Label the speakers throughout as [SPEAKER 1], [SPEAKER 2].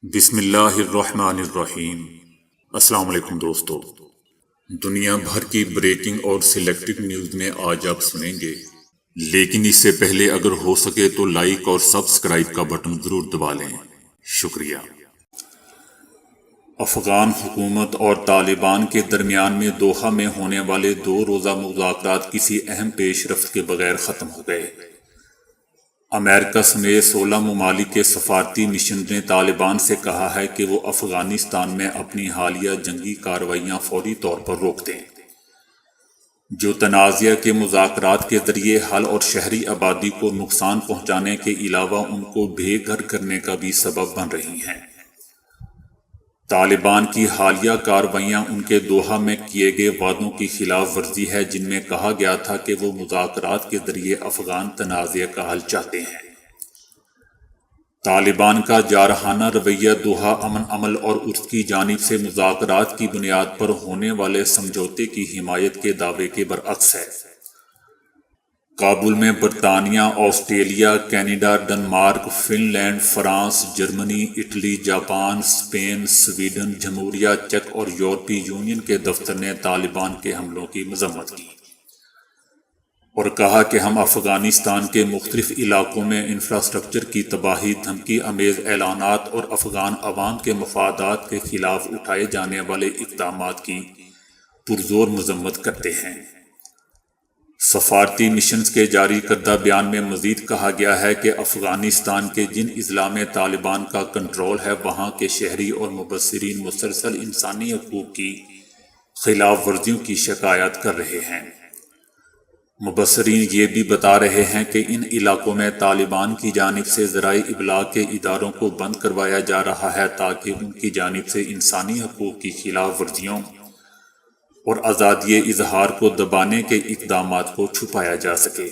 [SPEAKER 1] بسم اللہ الرحمن الرحیم۔ السلام علیکم دوستو، دنیا بھر کی بریکنگ اور سلیکٹڈ نیوز میں آج آپ سنیں گے، لیکن اس سے پہلے اگر ہو سکے تو لائک اور سبسکرائب کا بٹن ضرور دبا لیں۔ شکریہ۔ افغان حکومت اور طالبان کے درمیان میں دوحہ میں ہونے والے 2 روزہ مذاکرات کسی اہم پیش رفت کے بغیر ختم ہو گئے۔ امریکہ سمیت 16 ممالک کے سفارتی مشن نے طالبان سے کہا ہے کہ وہ افغانستان میں اپنی حالیہ جنگی کارروائیاں فوری طور پر روک دیں، جو تنازعہ کے مذاکرات کے ذریعے حل اور شہری آبادی کو نقصان پہنچانے کے علاوہ ان کو بے گھر کرنے کا بھی سبب بن رہی ہیں۔ طالبان کی حالیہ کارروائیاں ان کے دوحہ میں کیے گئے وعدوں کی خلاف ورزی ہے، جن میں کہا گیا تھا کہ وہ مذاکرات کے ذریعے افغان تنازعہ کا حل چاہتے ہیں۔ طالبان کا جارحانہ رویہ دوحہ امن عمل اور اس کی جانب سے مذاکرات کی بنیاد پر ہونے والے سمجھوتے کی حمایت کے دعوے کے برعکس ہے۔ کابل میں برطانیہ، Australia, Canada, Denmark, Finland, France, Germany, Italy, Japan, Spain, Sweden, جمہوریہ چیک اور یورپی یونین کے دفتر نے طالبان کے حملوں کی مذمت کی اور کہا کہ ہم افغانستان کے مختلف علاقوں میں انفراسٹرکچر کی تباہی، دھمکی آمیز اعلانات اور افغان عوام کے مفادات کے خلاف اٹھائے جانے والے اقدامات کی پرزور مذمت کرتے ہیں۔ سفارتی مشنز کے جاری کردہ بیان میں مزید کہا گیا ہے کہ افغانستان کے جن اضلاع میں طالبان کا کنٹرول ہے، وہاں کے شہری اور مبصرین مسلسل انسانی حقوق کی خلاف ورزیوں کی شکایات کر رہے ہیں۔ مبصرین یہ بھی بتا رہے ہیں کہ ان علاقوں میں طالبان کی جانب سے ذرائع ابلاغ کے اداروں کو بند کروایا جا رہا ہے تاکہ ان کی جانب سے انسانی حقوق کی خلاف ورزیوں اور آزادی اظہار کو دبانے کے اقدامات کو چھپایا جا سکے۔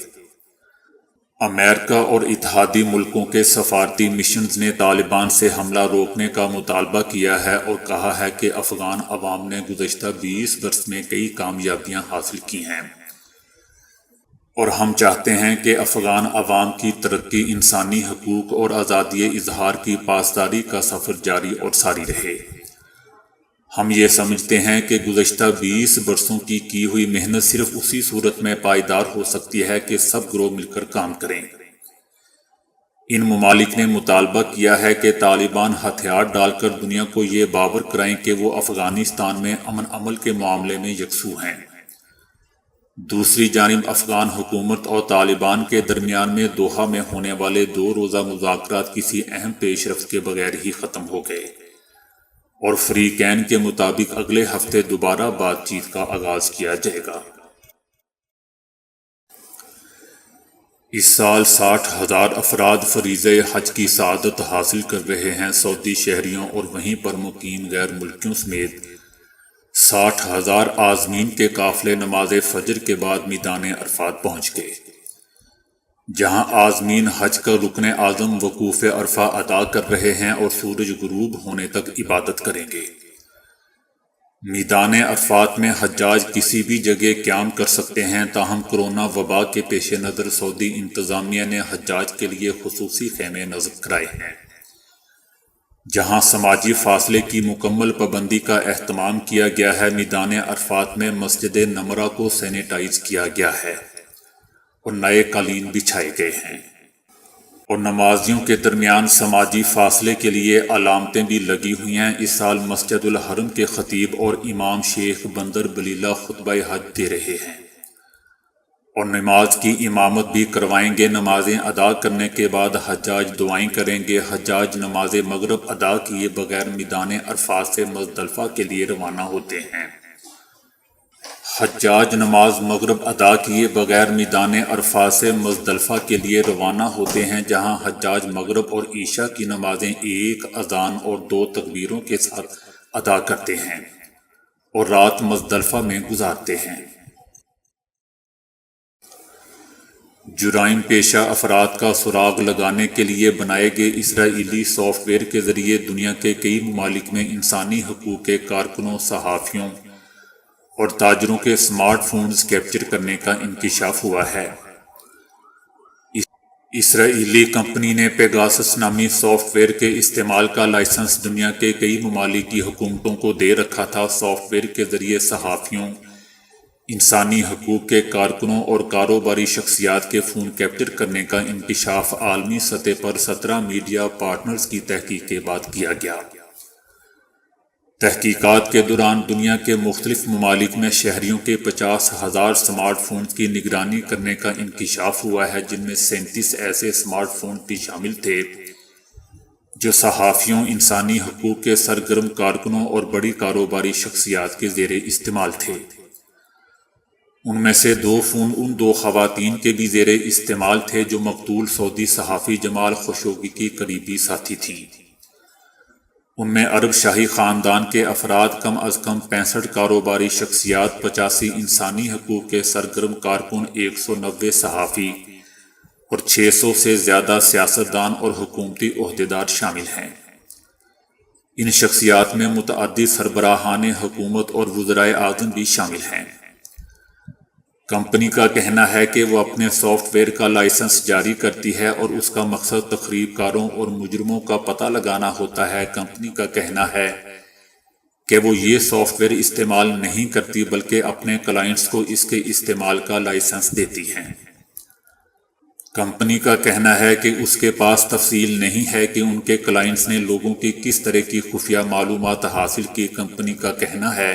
[SPEAKER 1] امریکہ اور اتحادی ملکوں کے سفارتی مشنز نے طالبان سے حملہ روکنے کا مطالبہ کیا ہے اور کہا ہے کہ افغان عوام نے گزشتہ 20 برس میں کئی کامیابیاں حاصل کی ہیں اور ہم چاہتے ہیں کہ افغان عوام کی ترقی، انسانی حقوق اور آزادی اظہار کی پاسداری کا سفر جاری اور ساری رہے۔ ہم یہ سمجھتے ہیں کہ گزشتہ 20 برسوں کی ہوئی محنت صرف اسی صورت میں پائیدار ہو سکتی ہے کہ سب گروہ مل کر کام کریں۔ ان ممالک نے مطالبہ کیا ہے کہ طالبان ہتھیار ڈال کر دنیا کو یہ باور کرائیں کہ وہ افغانستان میں امن عمل کے معاملے میں یکسو ہیں۔ دوسری جانب افغان حکومت اور طالبان کے درمیان میں دوحہ میں ہونے والے 2 روزہ مذاکرات کسی اہم پیش رفت کے بغیر ہی ختم ہو گئے اور فریقین کے مطابق اگلے ہفتے دوبارہ بات چیت کا آغاز کیا جائے گا۔ اس سال 60,000 افراد فریضہ حج کی سعادت حاصل کر رہے ہیں۔ سعودی شہریوں اور وہیں پر مقیم غیر ملکیوں سمیت 60,000 عازمین کے قافلے نماز فجر کے بعد میدان عرفات پہنچ گئے، جہاں عازمین حج کا رکن اعظم وقوف عرفہ ادا کر رہے ہیں اور سورج غروب ہونے تک عبادت کریں گے۔ میدان عرفات میں حجاج کسی بھی جگہ قیام کر سکتے ہیں، تاہم کورونا وبا کے پیش نظر سعودی انتظامیہ نے حجاج کے لیے خصوصی خیمے نصب کرائے ہیں، جہاں سماجی فاصلے کی مکمل پابندی کا اہتمام کیا گیا ہے۔ میدان عرفات میں مسجد نمرہ کو سینیٹائز کیا گیا ہے اور نئے قالین بچھائے گئے ہیں اور نمازیوں کے درمیان سماجی فاصلے کے لیے علامتیں بھی لگی ہوئی ہیں۔ اس سال مسجد الحرم کے خطیب اور امام شیخ بندر بلیلہ خطبہ حج دے رہے ہیں اور نماز کی امامت بھی کروائیں گے۔ نمازیں ادا کرنے کے بعد حجاج دعائیں کریں گے۔ حجاج نماز مغرب ادا کیے بغیر میدان عرفات سے مزدلفہ کے لیے روانہ ہوتے ہیں۔ حجاج نماز مغرب ادا کیے بغیر میدان عرفات سے مزدلفہ کے لیے روانہ ہوتے ہیں، جہاں حجاج مغرب اور عشاء کی نمازیں 1 اذان اور 2 تکبیروں کے ساتھ ادا کرتے ہیں اور رات مزدلفہ میں گزارتے ہیں۔ جرائم پیشہ افراد کا سراغ لگانے کے لیے بنائے گئے اسرائیلی سافٹ ویئر کے ذریعے دنیا کے کئی ممالک میں انسانی حقوق کے کارکنوں، صحافیوں اور تاجروں کے اسمارٹ فونز کیپچر کرنے کا انکشاف ہوا ہے۔ اسرائیلی کمپنی نے پیگاسس نامی سافٹ ویئر کے استعمال کا لائسنس دنیا کے کئی ممالک کی حکومتوں کو دے رکھا تھا۔ سافٹ ویئر کے ذریعے صحافیوں، انسانی حقوق کے کارکنوں اور کاروباری شخصیات کے فون کیپچر کرنے کا انکشاف عالمی سطح پر 17 میڈیا پارٹنرز کی تحقیق کے بعد کیا گیا۔ تحقیقات کے دوران دنیا کے مختلف ممالک میں شہریوں کے 50,000 سمارٹ فونز کی نگرانی کرنے کا انکشاف ہوا ہے، جن میں 37 ایسے سمارٹ فون بھی شامل تھے جو صحافیوں، انسانی حقوق کے سرگرم کارکنوں اور بڑی کاروباری شخصیات کے زیر استعمال تھے۔ ان میں سے 2 فون ان 2 خواتین کے بھی زیر استعمال تھے جو مقتول سعودی صحافی جمال خشوگی کی قریبی ساتھی تھیں۔ ان میں عرب شاہی خاندان کے افراد، کم از کم 65 کاروباری شخصیات، 85 انسانی حقوق کے سرگرم کارکن، 190 صحافی اور 600 سے زیادہ سیاستدان اور حکومتی عہدیدار شامل ہیں۔ ان شخصیات میں متعدد سربراہان حکومت اور وزرائے اعظم بھی شامل ہیں۔ کمپنی کا کہنا ہے کہ وہ اپنے سافٹ ویئر کا لائسنس جاری کرتی ہے اور اس کا مقصد تخریب کاروں اور مجرموں کا پتہ لگانا ہوتا ہے۔ کمپنی کا کہنا ہے کہ وہ یہ سافٹ ویئر استعمال نہیں کرتی بلکہ اپنے کلائنٹس کو اس کے استعمال کا لائسنس دیتی ہے۔ کمپنی کا کہنا ہے کہ اس کے پاس تفصیل نہیں ہے کہ ان کے کلائنٹس نے لوگوں کی کس طرح کی خفیہ معلومات حاصل کی۔ کمپنی کا کہنا ہے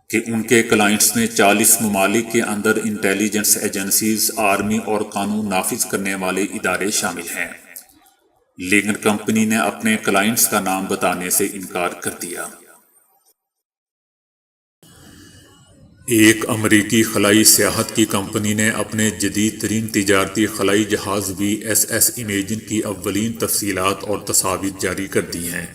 [SPEAKER 1] کہ ان کے کلائنٹس میں 40 ممالک کے اندر انٹیلیجنس ایجنسیز، آرمی اور قانون نافذ کرنے والے ادارے شامل ہیں، لیکن کمپنی نے اپنے کلائنٹس کا نام بتانے سے انکار کر دیا۔ ایک امریکی خلائی سیاحت کی کمپنی نے اپنے جدید ترین تجارتی خلائی جہاز VSS امیجن کی اولین تفصیلات اور تصاویر جاری کر دی ہیں۔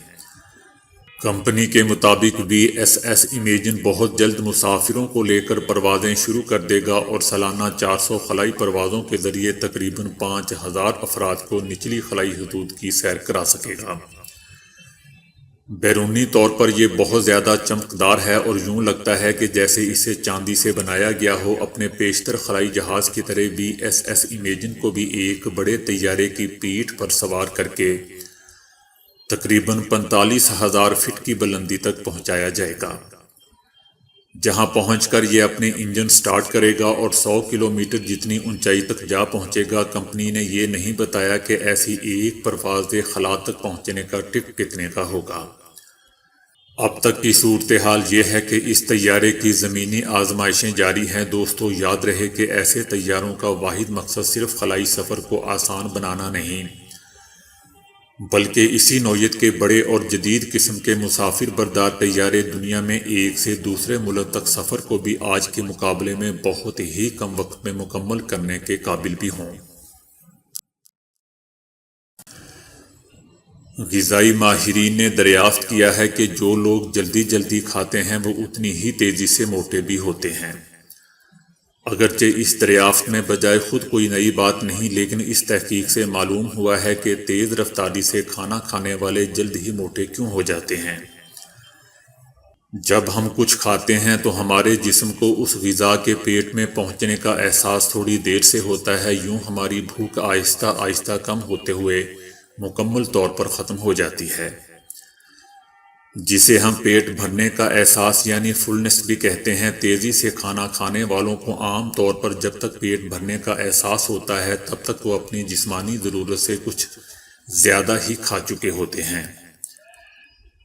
[SPEAKER 1] کمپنی کے مطابق VSS امیجن بہت جلد مسافروں کو لے کر پروازیں شروع کر دے گا اور سالانہ 400 خلائی پروازوں کے ذریعے تقریباً 5,000 افراد کو نچلی خلائی حدود کی سیر کرا سکے گا۔ بیرونی طور پر یہ بہت زیادہ چمکدار ہے اور یوں لگتا ہے کہ جیسے اسے چاندی سے بنایا گیا ہو۔ اپنے بیشتر خلائی جہاز کی طرح VSS امیجن کو بھی ایک بڑے طیارے کی پیٹھ پر سوار کر کے تقریباً 45,000 فٹ کی بلندی تک پہنچایا جائے گا، جہاں پہنچ کر یہ اپنے انجن سٹارٹ کرے گا اور 100 کلومیٹر جتنی اونچائی تک جا پہنچے گا۔ کمپنی نے یہ نہیں بتایا کہ ایسی ایک پرواز خلا تک پہنچنے کا ٹکٹ کتنے کا ہوگا۔ اب تک کی صورتحال یہ ہے کہ اس طیارے کی زمینی آزمائشیں جاری ہیں۔ دوستو، یاد رہے کہ ایسے طیاروں کا واحد مقصد صرف خلائی سفر کو آسان بنانا نہیں، بلکہ اسی نوعیت کے بڑے اور جدید قسم کے مسافر بردار طیارے دنیا میں ایک سے دوسرے ملک تک سفر کو بھی آج کے مقابلے میں بہت ہی کم وقت میں مکمل کرنے کے قابل بھی ہوں۔ غذائی ماہرین نے دریافت کیا ہے کہ جو لوگ جلدی جلدی کھاتے ہیں وہ اتنی ہی تیزی سے موٹے بھی ہوتے ہیں۔ اگرچہ اس دریافت میں بجائے خود کوئی نئی بات نہیں، لیکن اس تحقیق سے معلوم ہوا ہے کہ تیز رفتاری سے کھانا کھانے والے جلد ہی موٹے کیوں ہو جاتے ہیں۔ جب ہم کچھ کھاتے ہیں تو ہمارے جسم کو اس غذا کے پیٹ میں پہنچنے کا احساس تھوڑی دیر سے ہوتا ہے۔ یوں ہماری بھوک آہستہ آہستہ کم ہوتے ہوئے مکمل طور پر ختم ہو جاتی ہے، جسے ہم پیٹ بھرنے کا احساس یعنی فلنس بھی کہتے ہیں۔ تیزی سے کھانا کھانے والوں کو عام طور پر جب تک پیٹ بھرنے کا احساس ہوتا ہے تب تک وہ اپنی جسمانی ضرورت سے کچھ زیادہ ہی کھا چکے ہوتے ہیں۔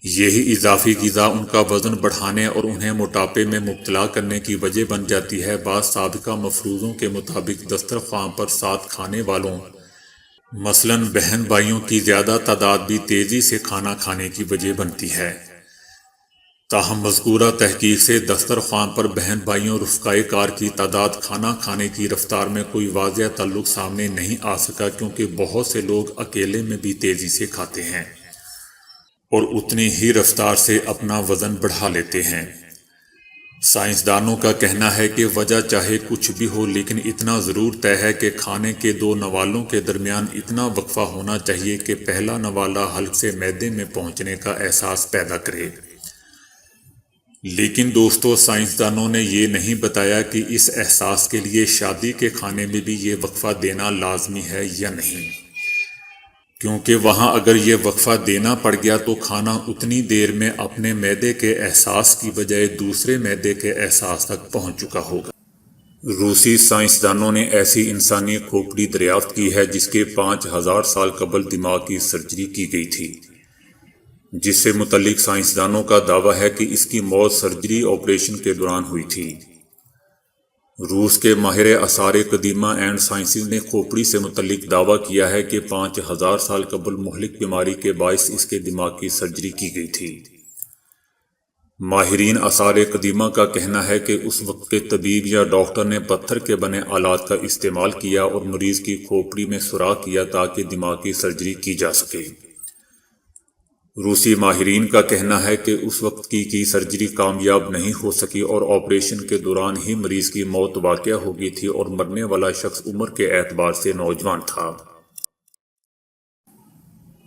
[SPEAKER 1] یہی اضافی غذا ان کا وزن بڑھانے اور انہیں موٹاپے میں مبتلا کرنے کی وجہ بن جاتی ہے۔ بعض سابقہ مفروضوں کے مطابق دسترخوان پر ساتھ کھانے والوں، مثلاً بہن بھائیوں کی زیادہ تعداد بھی تیزی سے کھانا کھانے کی وجہ بنتی ہے۔ تاہم مذکورہ تحقیق سے دسترخوان پر بہن بھائیوں رفقائے کار کی تعداد کھانا کھانے کی رفتار میں کوئی واضح تعلق سامنے نہیں آ سکا، کیونکہ بہت سے لوگ اکیلے میں بھی تیزی سے کھاتے ہیں اور اتنی ہی رفتار سے اپنا وزن بڑھا لیتے ہیں۔ سائنسدانوں کا کہنا ہے کہ وجہ چاہے کچھ بھی ہو، لیکن اتنا ضرور طے ہے کہ کھانے کے 2 نوالوں کے درمیان اتنا وقفہ ہونا چاہیے کہ پہلا نوالا حلق سے معدے میں پہنچنے کا احساس پیدا کرے۔ لیکن دوستو، سائنسدانوں نے یہ نہیں بتایا کہ اس احساس کے لیے شادی کے کھانے میں بھی یہ وقفہ دینا لازمی ہے یا نہیں، کیونکہ وہاں اگر یہ وقفہ دینا پڑ گیا تو کھانا اتنی دیر میں اپنے معدے کے احساس کی بجائے دوسرے معدے کے احساس تک پہنچ چکا ہوگا۔ روسی سائنسدانوں نے ایسی انسانی کھوپڑی دریافت کی ہے جس کے 5000 سال قبل دماغ کی سرجری کی گئی تھی، جس سے متعلق سائنسدانوں کا دعویٰ ہے کہ اس کی موت سرجری آپریشن کے دوران ہوئی تھی۔ روس کے ماہر آثار قدیمہ اینڈ سائنسز نے کھوپڑی سے متعلق دعویٰ کیا ہے کہ 5000 سال قبل مہلک بیماری کے باعث اس کے دماغ کی سرجری کی گئی تھی۔ ماہرین آثار قدیمہ کا کہنا ہے کہ اس وقت کے طبیب یا ڈاکٹر نے پتھر کے بنے آلات کا استعمال کیا اور مریض کی کھوپڑی میں سوراخ کیا تاکہ دماغ کی سرجری کی جا سکے۔ روسی ماہرین کا کہنا ہے کہ اس وقت کی سرجری کامیاب نہیں ہو سکی اور آپریشن کے دوران ہی مریض کی موت واقع ہو گئی تھی اور مرنے والا شخص عمر کے اعتبار سے نوجوان تھا۔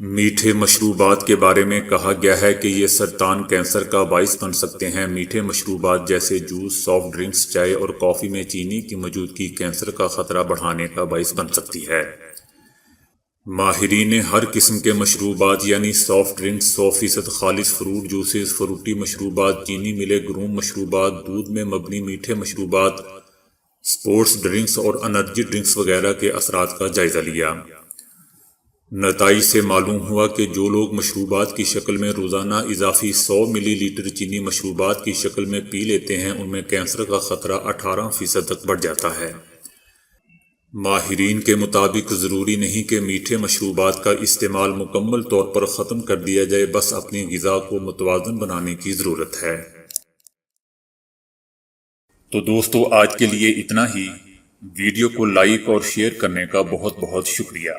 [SPEAKER 1] میٹھے مشروبات کے بارے میں کہا گیا ہے کہ یہ سرطان کینسر کا باعث بن سکتے ہیں۔ میٹھے مشروبات جیسے جوس، سافٹ ڈرنکس، چائے اور کافی میں چینی کی موجودگی کینسر کا خطرہ بڑھانے کا باعث بن سکتی ہے۔ ماہرین نے ہر قسم کے مشروبات یعنی سافٹ ڈرنکس، 100% خالص فروٹ جوسز، فروٹی مشروبات، چینی ملے گروم مشروبات، دودھ میں مبنی میٹھے مشروبات، سپورٹس ڈرنکس اور انرجی ڈرنکس وغیرہ کے اثرات کا جائزہ لیا۔ نتائج سے معلوم ہوا کہ جو لوگ مشروبات کی شکل میں روزانہ اضافی 100 ملی لیٹر چینی مشروبات کی شکل میں پی لیتے ہیں، ان میں کینسر کا خطرہ 18% تک بڑھ جاتا ہے۔ ماہرین کے مطابق ضروری نہیں کہ میٹھے مشروبات کا استعمال مکمل طور پر ختم کر دیا جائے، بس اپنی غذا کو متوازن بنانے کی ضرورت ہے۔ تو دوستو، آج کے لیے اتنا ہی۔ ویڈیو کو لائک اور شیئر کرنے کا بہت بہت شکریہ۔